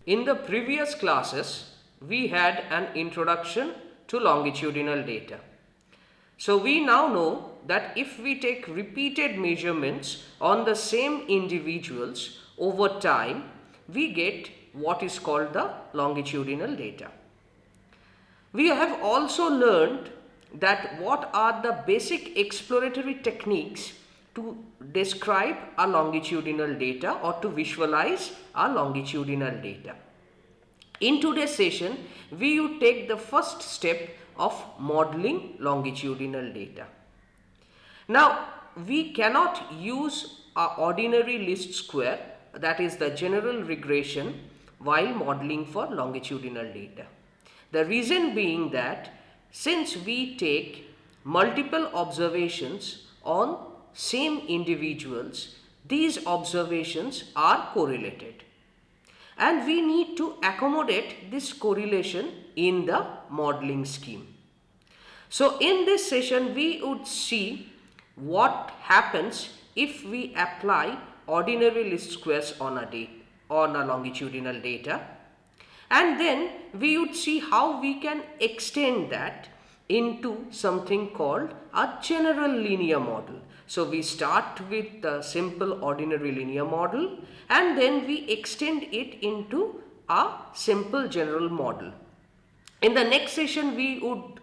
In the previous classes, we had an introduction to longitudinal data. So we now know that if we take repeated measurements on the same individuals over time, we get what is called the longitudinal data. We have also learned that what are the basic exploratory techniques to describe our longitudinal data or to visualize our longitudinal data. In today's session, we would take the first step of modeling longitudinal data. Now, we cannot use our ordinary least square, that is the general regression, while modeling for longitudinal data. The reason being that since we take multiple observations on same individuals, these observations are correlated. And we need to accommodate this correlation in the modeling scheme. So in this session, we would see what happens if we apply ordinary least squares on a longitudinal data, and then we would see how we can extend that into something called a general linear model. So we start with the simple ordinary linear model and then we extend it into a simple general model. In the next session, we would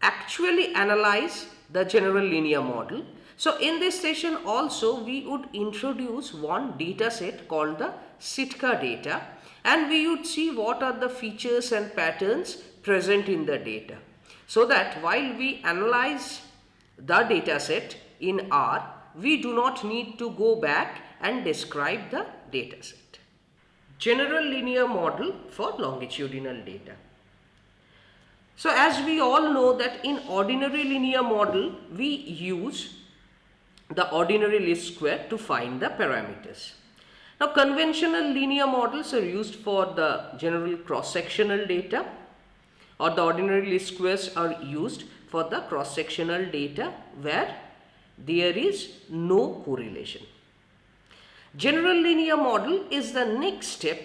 actually analyze the general linear model. So in this session also, we would introduce one data set called the Sitka data, and we would see what are the features and patterns present in the data, so that while we analyze the data set in R, we do not need to go back and describe the data set. General linear model for longitudinal data. So as we all know that in ordinary linear model, we use the ordinary least square to find the parameters. Now conventional linear models are used for the general cross-sectional data, or the ordinary least squares are used for the cross-sectional data where there is no correlation. General linear model is the next step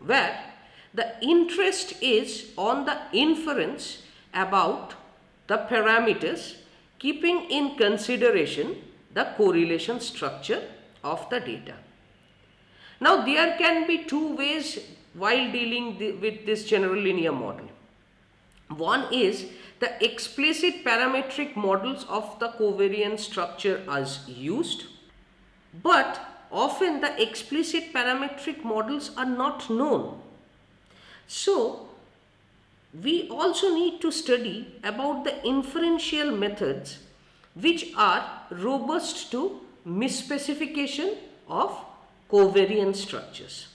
where the interest is on the inference about the parameters, keeping in consideration the correlation structure of the data. Now there can be two ways while dealing with this general linear model. One is the explicit parametric models of the covariance structure as used, but often the explicit parametric models are not known. So we also need to study about the inferential methods which are robust to misspecification of covariance structures.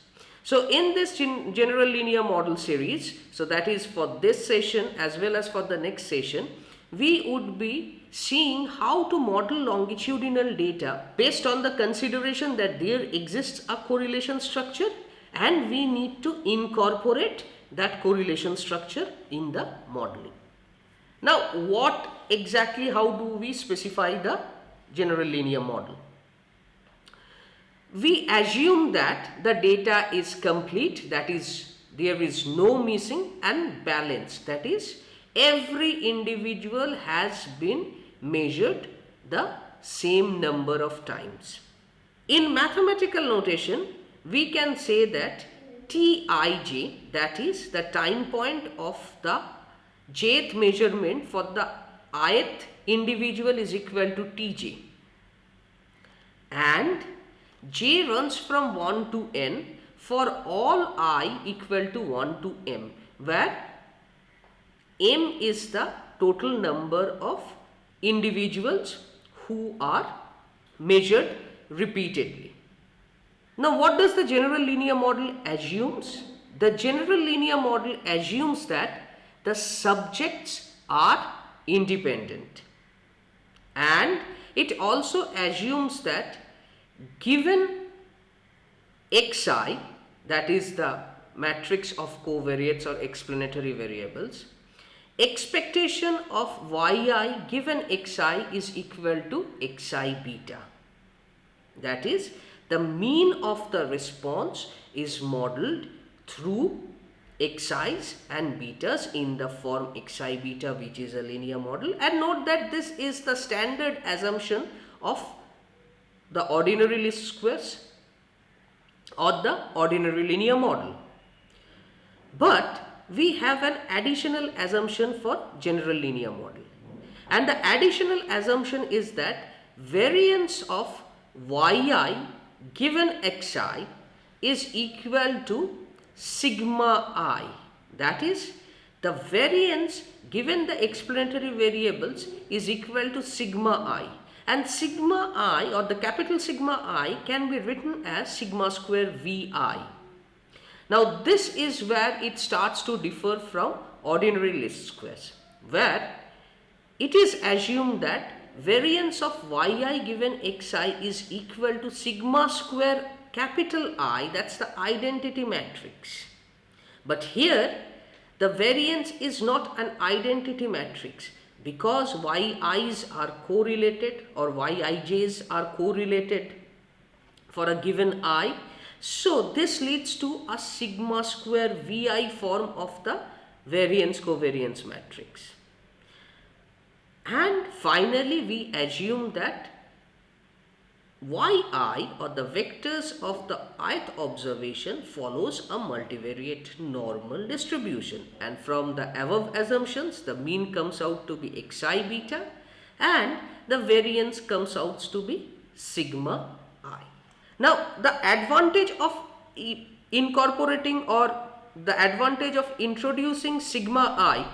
So in this general linear model series, so that is for this session as well as for the next session, we would be seeing how to model longitudinal data based on the consideration that there exists a correlation structure and we need to incorporate that correlation structure in the modeling. Now how do we specify the general linear model? We assume that the data is complete, that is there is no missing, and balanced, that is every individual has been measured the same number of times. In mathematical notation, we can say that Tij, that is the time point of the jth measurement for the ith individual, is equal to Tj, and j runs from 1 to n for all I equal to 1 to m, where m is the total number of individuals who are measured repeatedly. Now what does the general linear model assumes? The general linear model assumes that the subjects are independent, and it also assumes that given xi, that is the matrix of covariates or explanatory variables, expectation of yi given xi is equal to xi beta. That is, the mean of the response is modeled through xi's and betas in the form xi beta, which is a linear model. And note that this is the standard assumption of the ordinary least squares or the ordinary linear model. But we have an additional assumption for general linear model. And the additional assumption is that variance of yi given xi is equal to sigma I. That is, the variance given the explanatory variables is equal to sigma I. And sigma I, or the capital sigma I, can be written as sigma square Vi. Now this is where it starts to differ from ordinary least squares, where it is assumed that variance of yi given xi is equal to sigma square capital I, that's the identity matrix. But here the variance is not an identity matrix, because yi's are correlated, or yij's are correlated for a given I. So this leads to a sigma square Vi form of the variance covariance matrix. And finally we assume that yi, or the vectors of the ith observation, follows a multivariate normal distribution, and from the above assumptions the mean comes out to be xi beta and the variance comes out to be sigma I. Now the advantage of incorporating, or the advantage of introducing sigma I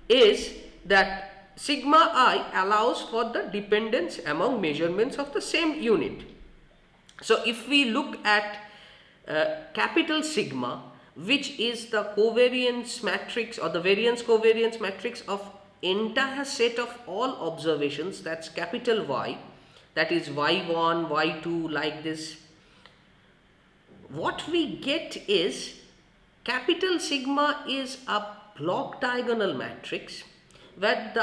is that sigma I allows for the dependence among measurements of the same unit. So if we look at capital sigma, which is the covariance matrix or the variance covariance matrix of entire set of all observations, that's capital Y, that is y1, y2, like this, what we get is capital sigma is a block diagonal matrix where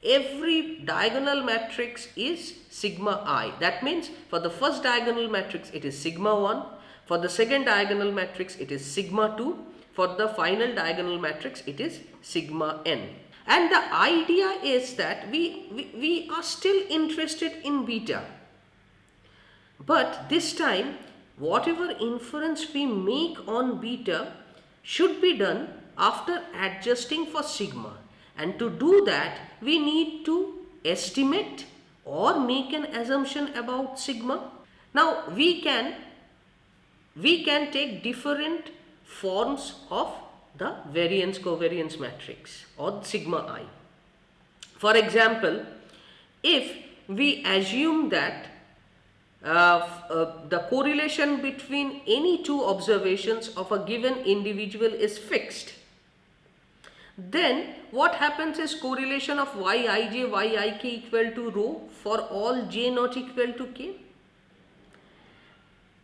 every diagonal matrix is sigma I. That means for the first diagonal matrix it is sigma 1, for the second diagonal matrix it is sigma 2, for the final diagonal matrix it is sigma n. And the idea is that we are still interested in beta, but this time whatever inference we make on beta should be done after adjusting for sigma. And to do that, we need to estimate or make an assumption about sigma. Now we can take different forms of the variance covariance matrix or sigma I. For example, if we assume that the correlation between any two observations of a given individual is fixed, then what happens is correlation of yij, yik equal to rho for all j not equal to k.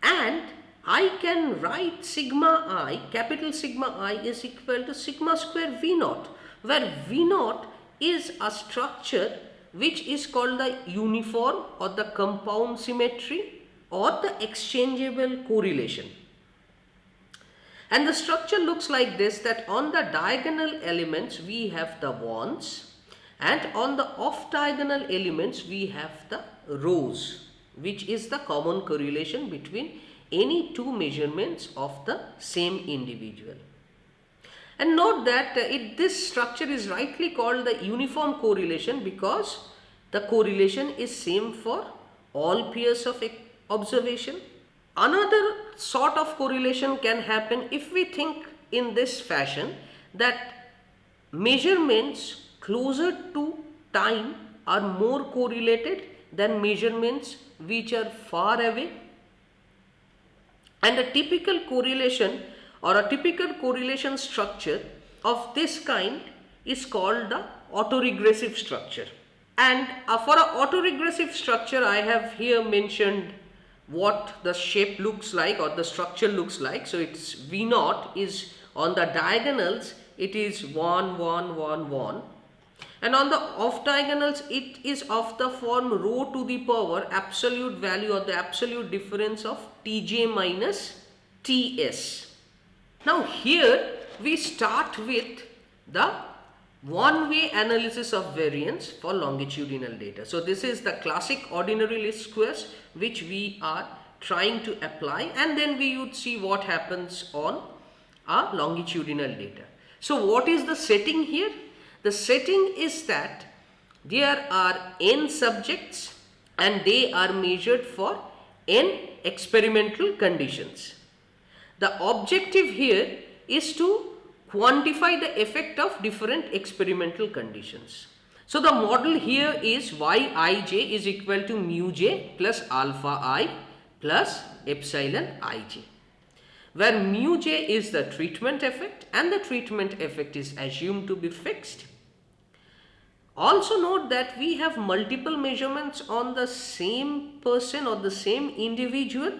And I can write sigma I, capital sigma I, is equal to sigma square V naught, where V naught is a structure which is called the uniform or the compound symmetry or the exchangeable correlation. And the structure looks like this, that on the diagonal elements we have the ones, and on the off diagonal elements we have the rows, which is the common correlation between any two measurements of the same individual. And note that this structure is rightly called the uniform correlation because the correlation is same for all pairs of observation. Another sort of correlation can happen if we think in this fashion, that measurements closer to time are more correlated than measurements which are far away. And a typical correlation or a typical correlation structure of this kind is called the autoregressive structure. And for an autoregressive structure, I have here mentioned what the shape looks like or the structure looks like. So it's V naught is on the diagonals, it is 1, 1, 1, 1. And on the off diagonals, it is of the form rho to the power absolute value or the absolute difference of Tj minus Ts. Now here we start with the one-way analysis of variance for longitudinal data. So this is the classic ordinary least squares which we are trying to apply, and then we would see what happens on our longitudinal data. So what is the setting here? The setting is that there are n subjects and they are measured for n experimental conditions. The objective here is to quantify the effect of different experimental conditions. So the model here is Yij is equal to mu j plus alpha I plus epsilon ij, where mu j is the treatment effect and the treatment effect is assumed to be fixed. Also note that we have multiple measurements on the same person or the same individual,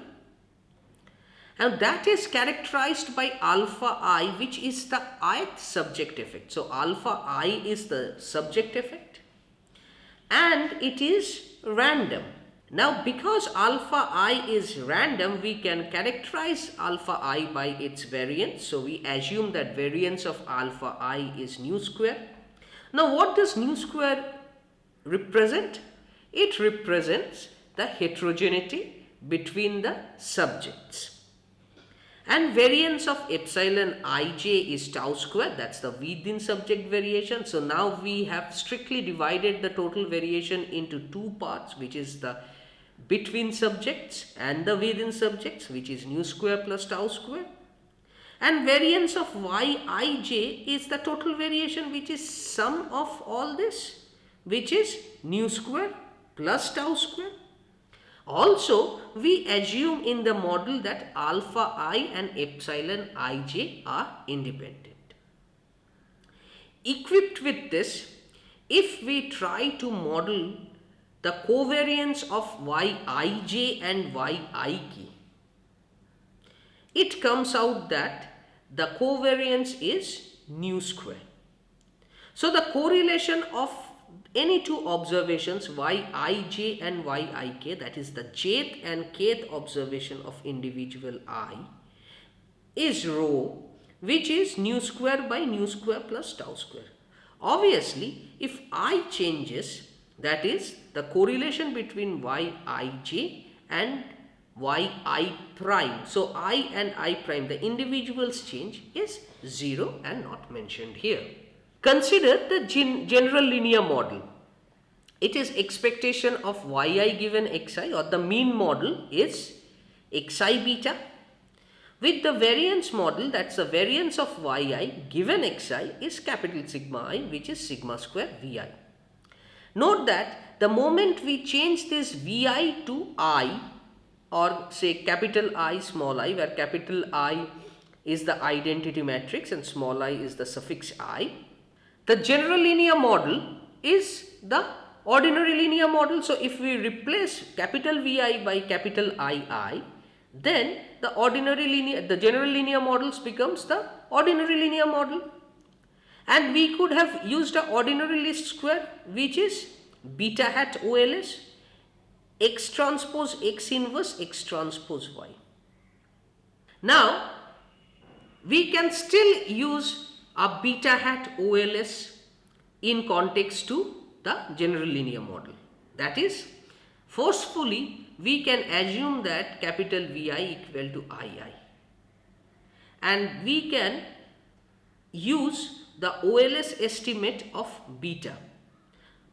and that is characterized by alpha I, which is the ith subject effect. So alpha I is the subject effect and it is random. Now because alpha I is random, we can characterize alpha I by its variance. So we assume that variance of alpha I is nu square. Now what does nu square represent? It represents the heterogeneity between the subjects. And variance of epsilon ij is tau square, that's the within subject variation. So now we have strictly divided the total variation into two parts, which is the between subjects and the within subjects, which is nu square plus tau square. And variance of Yij is the total variation, which is sum of all this, which is nu square plus tau square. Also, we assume in the model that alpha I and epsilon ij are independent. Equipped with this, if we try to model the covariance of Yij and Yik, it comes out that the covariance is nu square. So the correlation of any two observations Yij and Yik, that is the jth and kth observation of individual I, is rho, which is nu square by nu square plus tau square. Obviously, if I changes, that is the correlation between Yij and Yi prime. So I and I prime, the individuals change, is 0 and not mentioned here. Consider the general linear model. It is expectation of yi given xi, or the mean model is xi beta, with the variance model, that's the variance of yi given xi is capital sigma I, which is sigma square vi. Note that the moment we change this vi to I, or say capital I, small I, where capital I is the identity matrix and small I is the suffix I, the general linear model is the ordinary linear model. So if we replace capital Vi by capital II, then the general linear models becomes the ordinary linear model. And we could have used the ordinary least square, which is beta hat OLS x transpose x inverse x transpose y. Now we can still use a beta hat OLS in context to the general linear model. That is, forcefully we can assume that capital Vi equal to II, and we can use the OLS estimate of beta.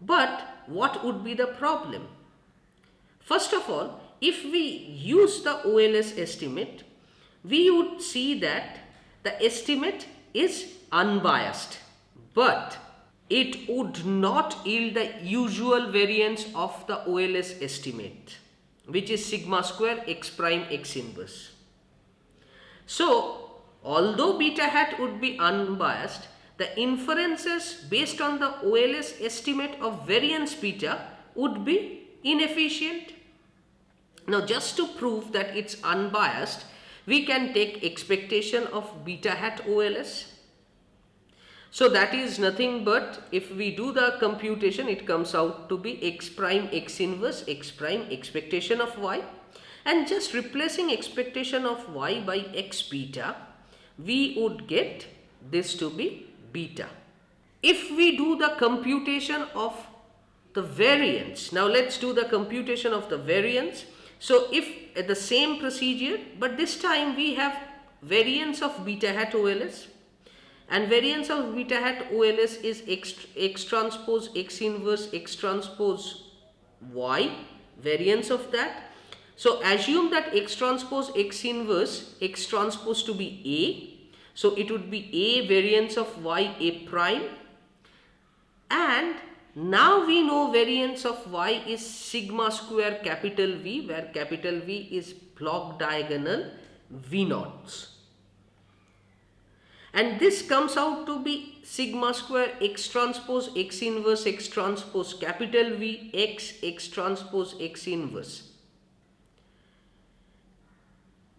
But what would be the problem? First of all, if we use the OLS estimate, we would see that the estimate is unbiased, but it would not yield the usual variance of the OLS estimate, which is sigma square x prime x inverse. So, although beta hat would be unbiased, the inferences based on the OLS estimate of variance beta would be inefficient. Now, just to prove that it's unbiased, we can take expectation of beta hat OLS. So that is nothing but, if we do the computation, it comes out to be x prime x inverse x prime expectation of y, and just replacing expectation of y by x beta, we would get this to be beta. If we do the computation of the variance, now let's do the computation of the variance. So if the same procedure, but this time we have variance of beta hat OLS, and variance of beta hat OLS is x transpose x inverse x transpose y, variance of that. So assume that x transpose x inverse x transpose to be A. So it would be A variance of y A prime. And now we know variance of y is sigma square capital V, where capital V is block diagonal V naughts. And this comes out to be sigma square x transpose x inverse x transpose capital V x transpose x inverse.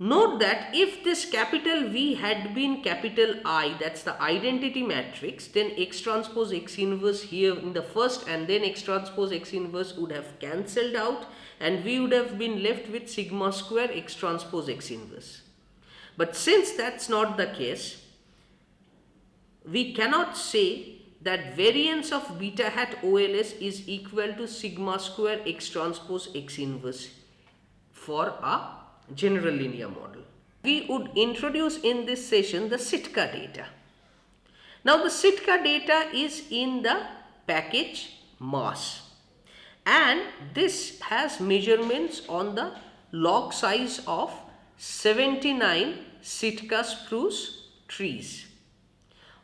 Note that if this capital V had been capital I, that's the identity matrix, then x transpose x inverse here in the first and then x transpose x inverse would have cancelled out, and we would have been left with sigma square x transpose x inverse. But since that's not the case, we cannot say that variance of beta hat OLS is equal to sigma square x transpose x inverse for a general linear model. We would introduce in this session the Sitka data. Now the Sitka data is in the package mass, and this has measurements on the log size of 79 Sitka spruce trees.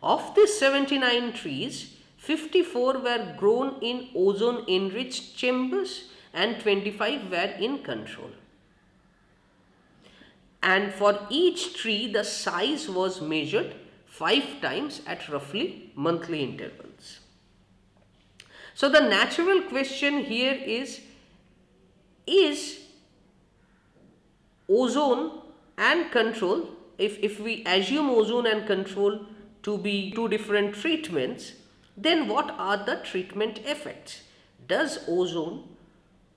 Of these 79 trees, 54 were grown in ozone enriched chambers and 25 were in control. And for each tree the size was measured 5 times at roughly monthly intervals. So the natural question here is ozone and control, if we assume ozone and control to be two different treatments, then what are the treatment effects? Does ozone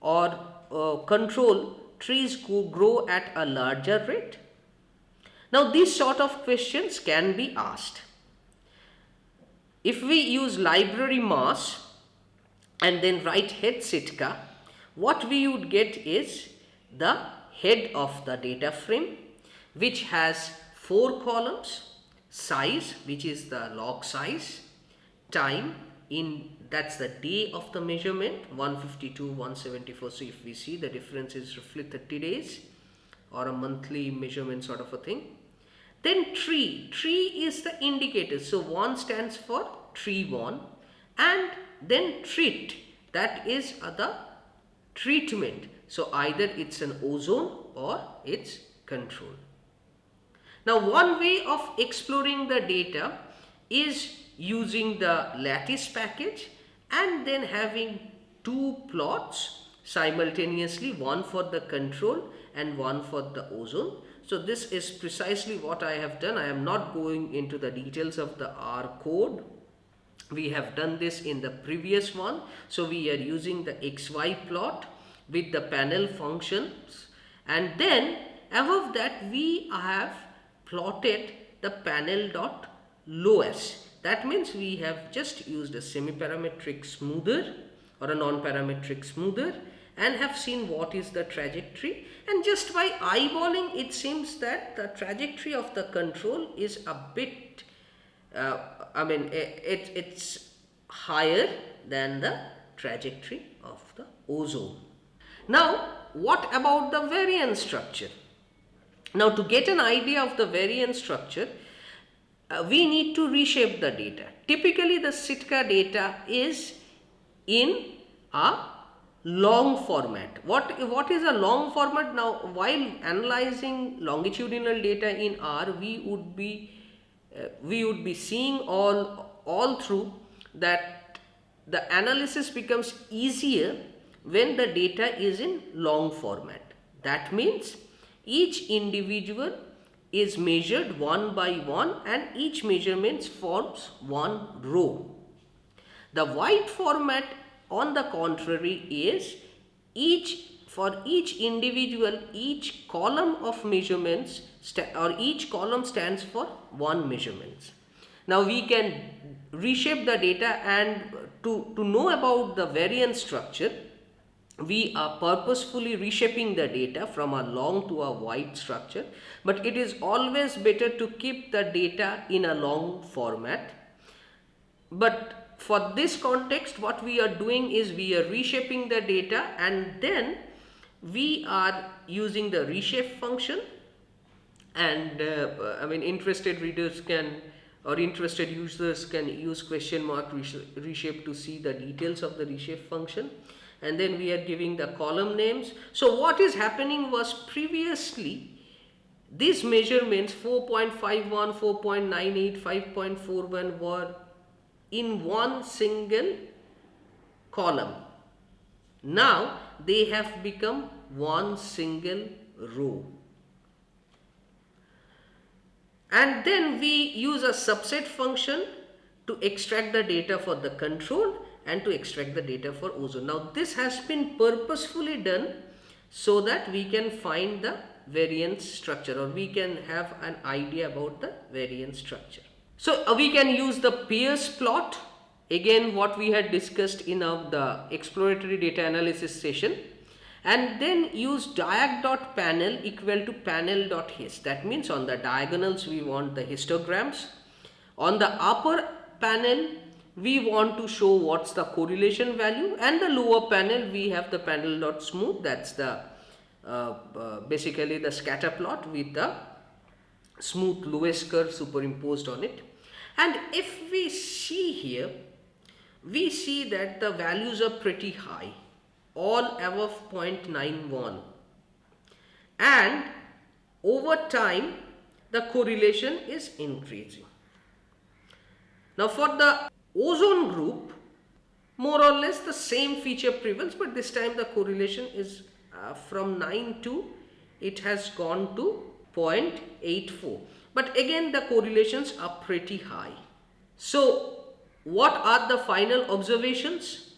or control trees grow at a larger rate? Now these sort of questions can be asked. If we use library mass and then write head Sitka, what we would get is the head of the data frame, which has 4 columns: size, which is the log size; time, that's the day of the measurement, 152, 174. So if we see, the difference is roughly 30 days or a monthly measurement sort of a thing. Then tree is the indicator. So 1 stands for tree 1, and then treat, that is the treatment. So either it's an ozone or it's control. Now one way of exploring the data is using the lattice package and then having 2 plots simultaneously, one for the control and one for the ozone. So this is precisely what I have done. I am not going into the details of the R code. We have done this in the previous one. So we are using the XY plot with the panel functions, and then above that we have plotted the panel dot lowest. That means we have just used a semi-parametric smoother or a non-parametric smoother and have seen what is the trajectory, and just by eyeballing it seems that the trajectory of the control is a bit it's higher than the trajectory of the ozone. Now what about the variance structure? Now to get an idea of the variance structure, we need to reshape the data. Typically the Sitka data is in a long format. What is a long format? Now while analyzing longitudinal data in R, we would be seeing all through that the analysis becomes easier when the data is in long format. That means each individual is measured one by one and each measurement forms one row. The wide format, on the contrary, is each for each individual, each column of measurements or each column stands for one measurements. Now we can reshape the data, and to know about the variance structure, we are purposefully reshaping the data from a long to a wide structure, but it is always better to keep the data in a long format. But for this context, what we are doing is we are reshaping the data, and then we are using the reshape function, and interested readers can, or interested users can use question mark reshape to see the details of the reshape function. And then we are giving the column names. So what is happening was, previously these measurements 4.51, 4.98, 5.41 were in one single column. Now they have become one single row. And then we use a subset function to extract the data for the control and to extract the data for ozone. Now this has been purposefully done so that we can find the variance structure, or we can have an idea about the variance structure. So we can use the Pierce plot, again what we had discussed in the exploratory data analysis session, and then use diag.panel equal to panel.hist. That means on the diagonals we want the histograms. On the upper panel we want to show what's the correlation value, and the lower panel we have the panel.smooth. That's the basically the scatter plot with the smooth lowest curve superimposed on it. And if we see here, we see that the values are pretty high, all above 0.91, and over time the correlation is increasing. Now for the ozone group, more or less the same feature prevails, but this time the correlation is from 9 to, it has gone to 0.84, but again the correlations are pretty high. So what are the final observations?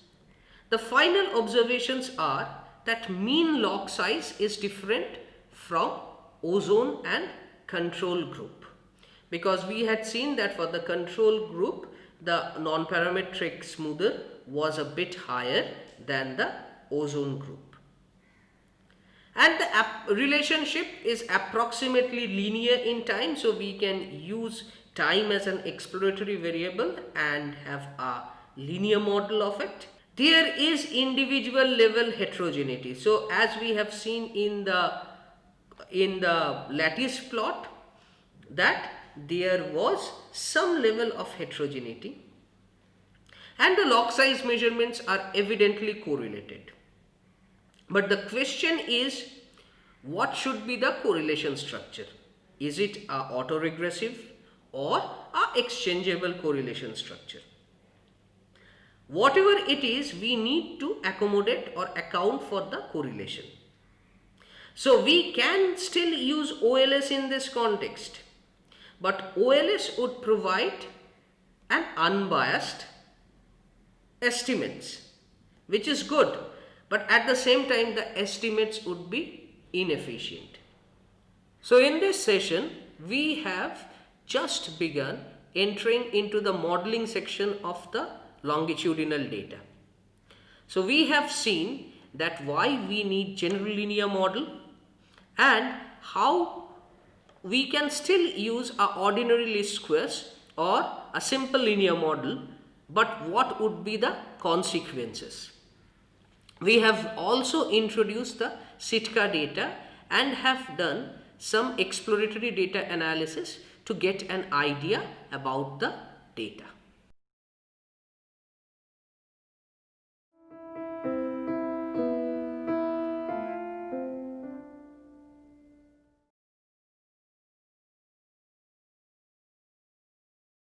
The final observations are that mean log size is different from ozone and control group, because we had seen that for the control group the non-parametric smoother was a bit higher than the ozone group, and the relationship is approximately linear in time, so we can use time as an exploratory variable and have a linear model of it. There is individual level heterogeneity. So as we have seen in the lattice plot, that there was some level of heterogeneity, and the log size measurements are evidently correlated. But the question is, what should be the correlation structure? Is it a autoregressive or a exchangeable correlation structure? Whatever it is, we need to accommodate or account for the correlation. So we can still use OLS in this context, but OLS would provide an unbiased estimates, which is good, but at the same time the estimates would be inefficient. So in this session we have just begun entering into the modeling section of the longitudinal data. So we have seen that why we need general linear model and how we can still use our ordinary least squares or a simple linear model, but what would be the consequences. We have also introduced the Sitka data and have done some exploratory data analysis to get an idea about the data.